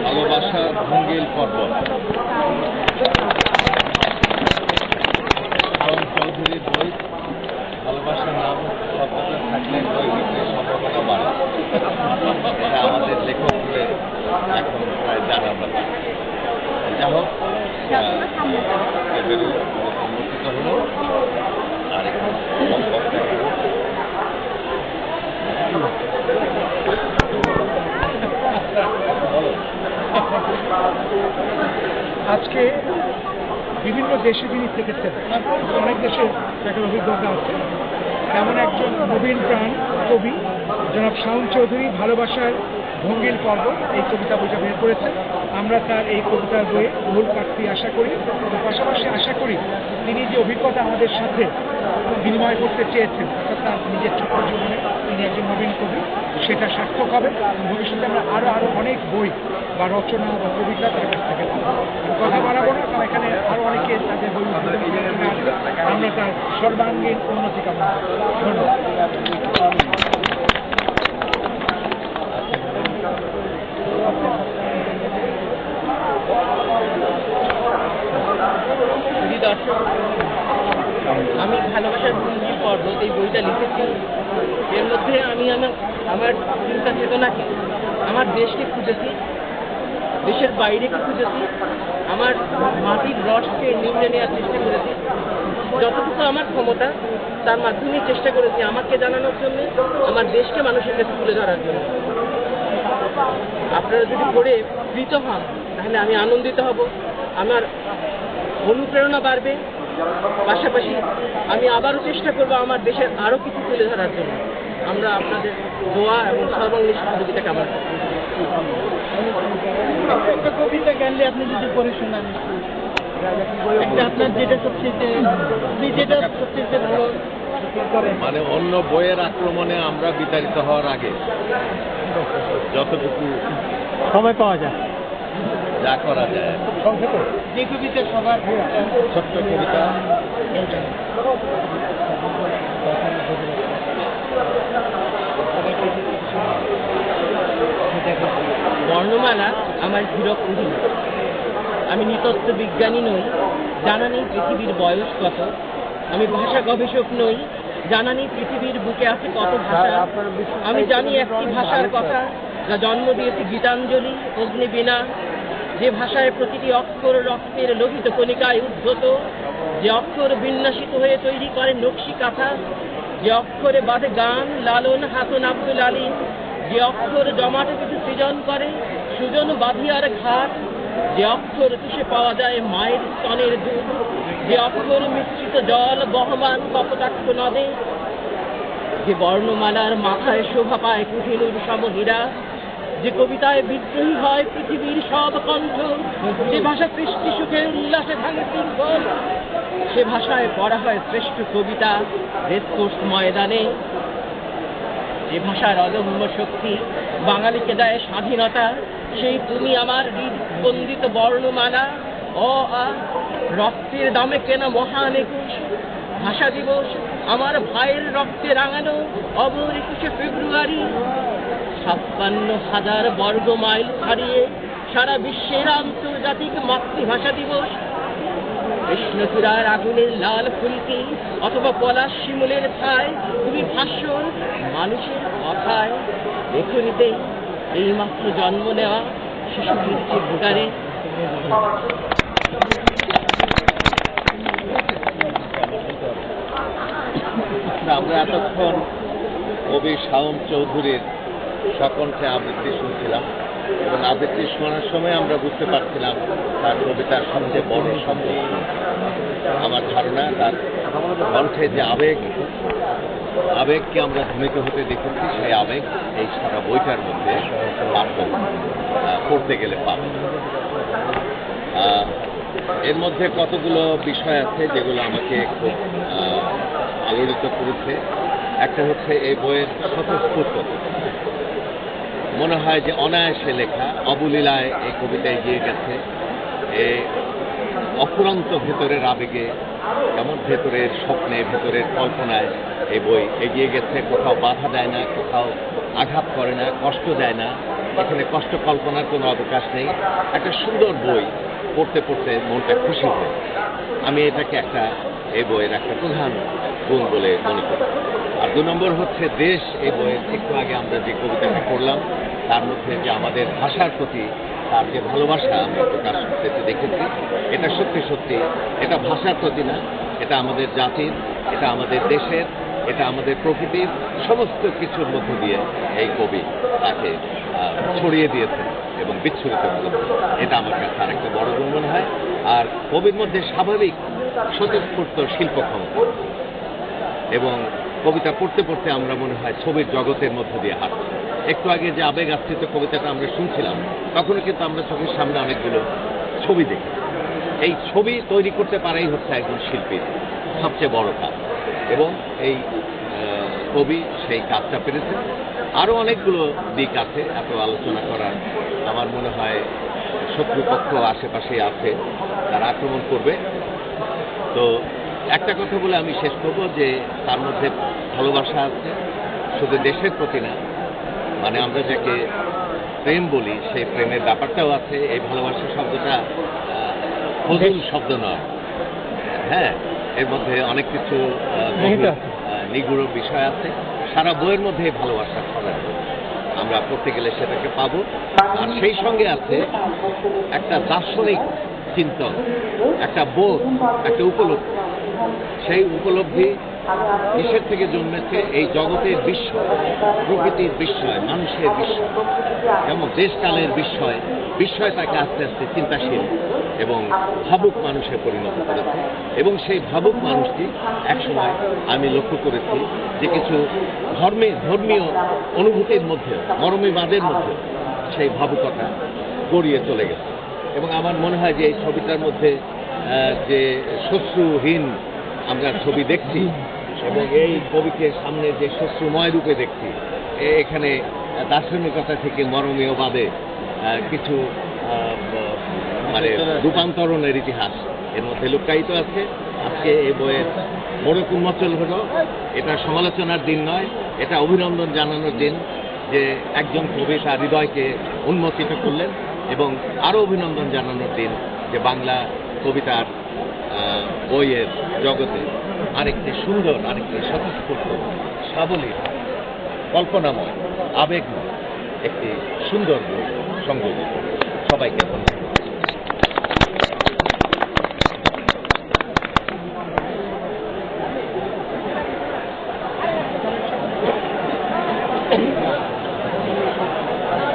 ভালোবাসা ভঙ্গিল পর্বত শাওন চৌধুরীর বই। ভালোবাসার নাম শব্দটা থাকলে বই বিক্রির সম্ভাবনা বাড়ে। এটা আমাদের লেখক বলে এখন প্রায় জানা কথা। যা হোক উন্মোচিত হলো আর এখন আজকে বিভিন্ন দেশে যিনি থেকেছেন, অনেক দেশে একটা অভিজ্ঞতা আছে, এমন একজন নবীন প্রাণ কবি জনাব শাওন চৌধুরী ভালোবাসার ভঙ্গিল পর্ব এই কবিতা বইটা বের করেছেন। আমরা তার এই কবিতার বইয়ে ভুল প্রাপ্তি আশা করি, পাশাপাশি আশা করি তিনি যে অভিজ্ঞতা আমাদের সাথে বিনিময় করতে চেয়েছেন, অর্থাৎ তার নিজের ছোট্ট জীবনে তিনি একজন নবীন কবি, সেটা সার্থক হবে। ভবিষ্যতে আমরা আরও অনেক বই বা রচনা বা কবিতা তার কাছ থেকে কথা বাড়াবো না, কারণ এখানে আরও অনেকে তাদের বই আছে। আমরা তার সর্বাঙ্গীন উন্নতি কামনা করি। ধন্যবাদ। দর্শক, আমি ভালোবাসার ভঙ্গিল পর্ব এই বইটা লিখেছি। এর মধ্যে আমি আমার চিন্তা চেতনাকে, আমার দেশকে খুঁজেছি, দেশের বাইরেকে খুঁজেছি, আমার মাটির রসকে নিংড়ে নেওয়ার চেষ্টা করেছি। যতটুকু আমার ক্ষমতা তার মাধ্যমেই চেষ্টা করেছি আমাকে জানানোর জন্য, আমার দেশকে মানুষের কাছে তুলে ধরার জন্য। আপনারা যদি পড়ে কৃত হন তাহলে আমি আনন্দিত হব, আমার অনুপ্রেরণা বাড়বে। পাশাপাশি আমি আবারও চেষ্টা করব আমার দেশের আরও কিছু তুলে ধরার জন্য। আমরা আপনাদের দোয়া এবং সর্বাঙ্গীন সহযোগিতা কামনা করি। একটা কবিতা গাইলে আপনি যদি পড়ে শোনান, একটা আপনার যেটা সবচেয়ে ভালো মানে অন্য বইয়ের আক্রমণে আমরা বিতাড়িত হওয়ার আগে যতটুকু সময় পাওয়া যায় যা করা যায়, যে কবিতা সবার ছোট্ট কবিতা। বর্ণমালা আমার হীরক অধীন। আমি নৃতত্ত্ব বিজ্ঞানী নই, জানা নেই পৃথিবীর বয়স কত। আমি ভাষা গবেষক নই, জানা নেই পৃথিবীর বুকে আছে কত ভাষা। আমি জানি একটি ভাষার কথা যা জন্ম দিয়েছে গীতাঞ্জলি, অগ্নিবীণা। যে ভাষায় প্রতিটি অক্ষর রক্তের লোহিত কণিকায় উদ্ভূত, যে অক্ষর বিন্যাসিত হয়ে তৈরি করে নকশি কাঁথা, যে অক্ষরে বাঁধে গান লালন হাসন আব্দুল আলী, যে অক্ষর জমাটে কিছু সৃজন করে সুজন বাঁধিয়ার ঘাট, যে অক্ষর তুষে পাওয়া যায় মায়ের স্তনের দুধ, যে অক্ষর মিশ্রিত জল বহমান কপোতাক্ষ নদে, যে বর্ণমালার মাথায় শোভা পায় কুঠিনুর সমহীরা, যে কবিতায় বিদ্রোহী হয় পৃথিবীর সব কণ্ঠ, যে ভাষা সৃষ্টি সুখের উল্লাসে ভাঙে শৃঙ্খল, সে ভাষায় পড়া হয় শ্রেষ্ঠ কবিতা রেসকোর্স ময়দানে। যে ভাষার অদম্য শক্তি বাঙালিকে দেয় স্বাধীনতা, সেই তুমি আমার হৃদস্পন্দিত বর্ণমালা। অ আ রক্তের দামে কেনা মহান ২১ ভাষা দিবস, আমার ভাইয়ের রক্তে রাঙানো অমর ২১শে ফেব্রুয়ারি। ৫৬,০০০ বর্গ মাইল ছাড়িয়ে সারা বিশ্বের আন্তর্জাতিক মাতৃভাষা দিবস। কৃষ্ণচূড়ার আগুনের লাল ফুলকি অথবা পলাশ শিমুলের ছায়, তুমি ভাস্বর মানুষের কথায়। এখনিতেই এই মাত্র জন্ম নেওয়া শিশুটির চিৎকারে। আমরা এতক্ষণ কবি শাওন চৌধুরীর সকণ্ঠে আবৃত্তি শুনছিলাম, এবং আবৃত্তি শোনার সময় আমরা বুঝতে পারছিলাম তার কবিতার সবচেয়ে বড় শব্দ। আমার ধারণা তার কণ্ঠে যে আবেগকে আমরা ধ্বনিত হতে দেখেছি, সেই আবেগ এই সারা বইটার মধ্যে পড়তে গেলে পাব। এর মধ্যে কতগুলো বিষয় আছে যেগুলো আমাকে খুব আলোড়িত করেছে। একটা হচ্ছে এই বইয়ের স্বতঃস্ফূর্ততা। মনে হয় যে অনায়াসে লেখা, অবলীলায় এই কবিতা এগিয়ে গেছে। এই অফুরন্ত ভেতরের আবেগে, যেমন ভেতরের স্বপ্নে, ভেতরের কল্পনায় এই বই এগিয়ে গেছে। কোথাও বাধা দেয় না, কোথাও আঘাত করে না, কষ্ট দেয় না। এখানে কষ্ট কল্পনার কোনো অবকাশ নেই। একটা সুন্দর বই পড়তে পড়তে মনটা খুশি হয়। আমি এটাকে এই বইয়ের একটা প্রধান গুণ বলে মনে করি। আর 2 নম্বর হচ্ছে দেশ। এই বইয়ের একটু আগে আমরা যে কবিতাটা করলাম তার মধ্যে যে আমাদের ভাষার প্রতি তার যে ভালোবাসা আমরা প্রকাশ করতে দেখেছি, এটা সত্যি সত্যি, এটা ভাষার প্রতি না, এটা আমাদের জাতির, এটা আমাদের দেশের, এটা আমাদের প্রকৃতির সমস্ত কিছুর মধ্য দিয়ে এই কবি তাকে ছড়িয়ে দিয়েছেন এবং বিচ্ছুরিত করেছেন। এটা আমার কাছে আরেকটা বড় গুণ মনে হয়। আর কবির মধ্যে স্বাভাবিক স্বতঃস্ফূর্ত শিল্পক্ষমতা, এবং কবিতা পড়তে পড়তে আমরা মনে হয় ছবির জগতের মধ্য দিয়ে হাঁটছি। একটু আগে যে আবেগ আশ্রিত কবিতাটা আমরা শুনছিলাম, তখনও কিন্তু আমরা চোখের সামনে অনেকগুলো ছবি দেখি। এই ছবি তৈরি করতে পারাই হচ্ছে একজন শিল্পীর সবচেয়ে বড় কাজ, এবং এই কবি সেই কাজটা পেরেছেন। আরও অনেকগুলো দিক আছে এত আলোচনা করার। আমার মনে হয় শত্রুপক্ষ আশেপাশে আছে, তারা আক্রমণ করবে। তো একটা কথা বলে আমি শেষ করবো যে তার মধ্যে ভালোবাসা আছে, শুধু দেশের প্রতি না, মানে আমরা যাকে প্রেম বলি সেই প্রেমের ব্যাপারটাও আছে। এই ভালোবাসা শব্দটা ফজল শব্দ নয়, হ্যাঁ, এর মধ্যে অনেক কিছু নিগুড় বিষয় আছে। সারা বইয়ের মধ্যে এই ভালোবাসা ছড়ানো, আমরা পড়তে গেলে সেটাকে পাবো। আর সেই সঙ্গে আছে একটা দার্শনিক চিন্তন, একটা বোধ, একটা উপলব্ধি। সেই উপলব্ধি কিসের থেকে জন্মেছে? এই জগতের বিস্ময়, প্রকৃতির বিস্ময়, মানুষের বিস্ময়, যেমন দেশকালের বিস্ময় তাকে আস্তে আস্তে চিন্তাশীল এবং ভাবুক মানুষে পরিণত করেছে। এবং সেই ভাবুক মানুষটি একসময় আমি লক্ষ্য করেছি যে কিছু ধর্মীয় অনুভূতির মধ্যে, মরমীবাদের মধ্যে সেই ভাবুকতা গড়িয়ে চলে গেছে। এবং আমার মনে হয় যে এই ছবিটার মধ্যে যে শত্রুহীন আমরা ছবি দেখছি, এবং এই কবিকে সামনে যে শত্রুময় রূপে দেখছি, এখানে দার্শনিকতা থেকে মরমীয়বাদে কিছু মানে রূপান্তরণের ইতিহাস এর মধ্যে লুকায়িত আছে। আজকে এই বইয়ের বড় উন্মোচন হলো। এটা সমালোচনার দিন নয়, এটা অভিনন্দন জানানোর দিন যে একজন কবি তার হৃদয়কে উন্মোচিত করলেন, এবং আরও অভিনন্দন জানানোর দিন যে বাংলা কবিতার বইয়ের জগতে আরেকটি সুন্দর, আরেকটি স্বতঃস্ফূর্ত, সাবলীল, কল্পনাময়, আবেগময় একটি সুন্দর বই সংযোজিত। সবাইকে ধন্যবাদ।